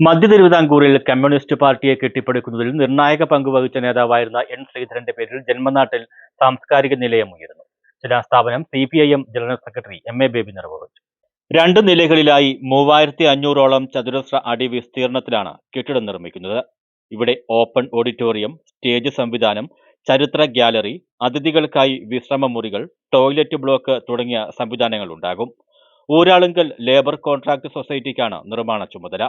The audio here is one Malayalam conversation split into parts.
മധ്യ തിരുവിതാംകൂറിൽ കമ്മ്യൂണിസ്റ്റ് പാർട്ടിയെ കെട്ടിപ്പടുക്കുന്നതിൽ നിർണായക പങ്കുവഹിച്ച നേതാവായിരുന്ന എൻ ശ്രീധരന്റെ പേരിൽ ജന്മനാട്ടിൽ സാംസ്കാരിക നിലയം ഉയരുന്നു. ശിലാസ്ഥാപനം CPIM general secretary MA baby നിർവഹിച്ചു. 2 നിലകളിലായി 3500ഓളം ചതുരശ്ര അടി വിസ്തീർണത്തിലാണ് കെട്ടിടം നിർമ്മിക്കുന്നത്. ഇവിടെ ഓപ്പൺ ഓഡിറ്റോറിയം, സ്റ്റേജ് സംവിധാനം, ചരിത്ര ഗ്യാലറി, അതിഥികൾക്കായി വിശ്രമ മുറികൾ, ടോയ്ലറ്റ് ബ്ലോക്ക് തുടങ്ങിയ സംവിധാനങ്ങൾ ഉണ്ടാകും. ഊരാളുങ്കൽ ലേബർ കോൺട്രാക്ട് സൊസൈറ്റിക്കാണ് നിർമ്മാണ ചുമതല.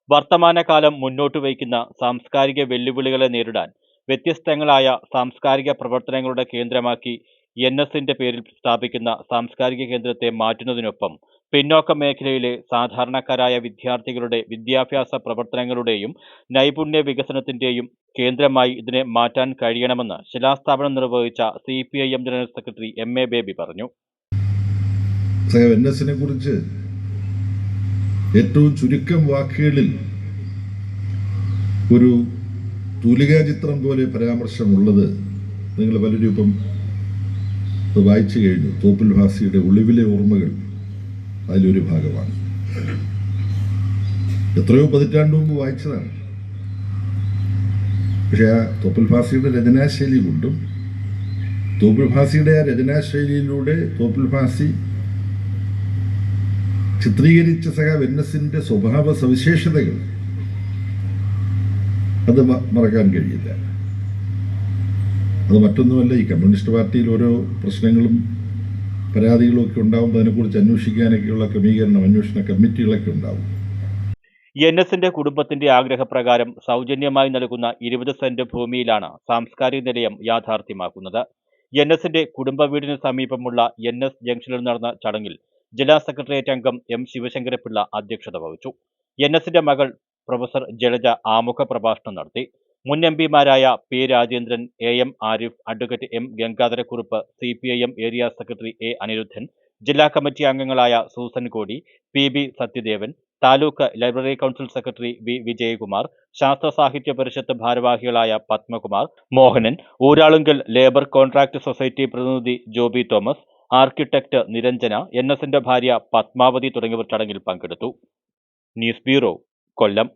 വർത്തമാനകാലം മുന്നോട്ട് വയ്ക്കുന്ന സാംസ്കാരിക വെല്ലുവിളികളെ നേരിടാൻ വ്യത്യസ്തങ്ങളായ സാംസ്കാരിക പ്രവർത്തനങ്ങളുടെ കേന്ദ്രമാക്കി NSന്റെ പേരിൽ സ്ഥാപിക്കുന്ന സാംസ്കാരിക കേന്ദ്രത്തെ മാറ്റുന്നതിനൊപ്പം പിന്നോക്ക മേഖലയിലെ സാധാരണക്കാരായ വിദ്യാർത്ഥികളുടെ വിദ്യാഭ്യാസ പ്രവർത്തനങ്ങളുടെയും നൈപുണ്യ വികസനത്തിന്റെയും കേന്ദ്രമായി ഇതിനെ മാറ്റാൻ കഴിയണമെന്ന് ശിലാസ്ഥാപനം നിർവഹിച്ച CPIM general secretary MA baby പറഞ്ഞു. കുറിച്ച് ഏറ്റവും ചുരുക്കം വാക്കുകളിൽ ഒരു തൂലികാചിത്രം പോലെ പരാമർശമുള്ളത് നിങ്ങൾ പലരും ഇപ്പം വായിച്ചു കഴിഞ്ഞു. തോപ്പിൽ ഭാസിയുടെ ഒളിവിലെ ഓർമ്മകൾ അതിലൊരു ഭാഗമാണ്. എത്രയോ പതിറ്റാണ്ട് മുമ്പ് വായിച്ചതാണ്. പക്ഷെ ആ തോപ്പിൽ ഭാസിയുടെ രചനാശൈലി കൊണ്ടും തോപ്പിൽ ഭാസിയുടെ ആ രചനാശൈലിയിലൂടെ തോപ്പിൽ ഭാസി ചിത്രീകരിച്ച NSന്റെ സ്വഭാവ സവിശേഷതകൾ അത് മറക്കാൻ കഴിയില്ല. അത് മറ്റൊന്നുമല്ല, ഈ കമ്മ്യൂണിസ്റ്റ് പാർട്ടിയിൽ ഓരോ പ്രശ്നങ്ങളും പരാതികളും ഒക്കെ ഉണ്ടാകുമ്പോൾ അതിനെക്കുറിച്ച് അന്വേഷിക്കാനൊക്കെയുള്ള അന്വേഷണ കമ്മിറ്റികളൊക്കെ ഉണ്ടാവും. NSന്റെ കുടുംബത്തിന്റെ ആഗ്രഹപ്രകാരം സൗജന്യമായി നൽകുന്ന 20 സെന്റ് ഭൂമിയിലാണ് സാംസ്കാരിക നിലയം യാഥാർത്ഥ്യമാക്കുന്നത്. NSന്റെ കുടുംബ വീടിന് സമീപമുള്ള NS ജംഗ്ഷനിൽ നടന്ന ചടങ്ങിൽ ജില്ലാ സെക്രട്ടേറിയറ്റ് അംഗം M ശിവശങ്കരപിള്ള അധ്യക്ഷത വഹിച്ചു. NSന്റെ മകൾ പ്രൊഫസർ ജലജ ആമുഖ പ്രഭാഷണം നടത്തി. മുൻ MPമാരായ P Rajendran, AM Arif, advocate M Gangadhara Kurup, CPIM area secretary A Anirudhan, ജില്ലാ കമ്മിറ്റി അംഗങ്ങളായ Susan Kodi, PB Sathyadevan, taluk library council secretary V Vijayakumar, Sasthra Sahithya Parishad ഭാരവാഹികളായ Padmakumar, Mohanan, Uralungal labour contract society പ്രതിനിധി ജോബി തോമസ്, ആർക്കിടെക്ട് നിരഞ്ജന, NSന്റെ ഭാര്യ പത്മാവതി തുടങ്ങിയവർ ചടങ്ങിൽ പങ്കെടുത്തു. ന്യൂസ് ബ്യൂറോ, കൊല്ലം.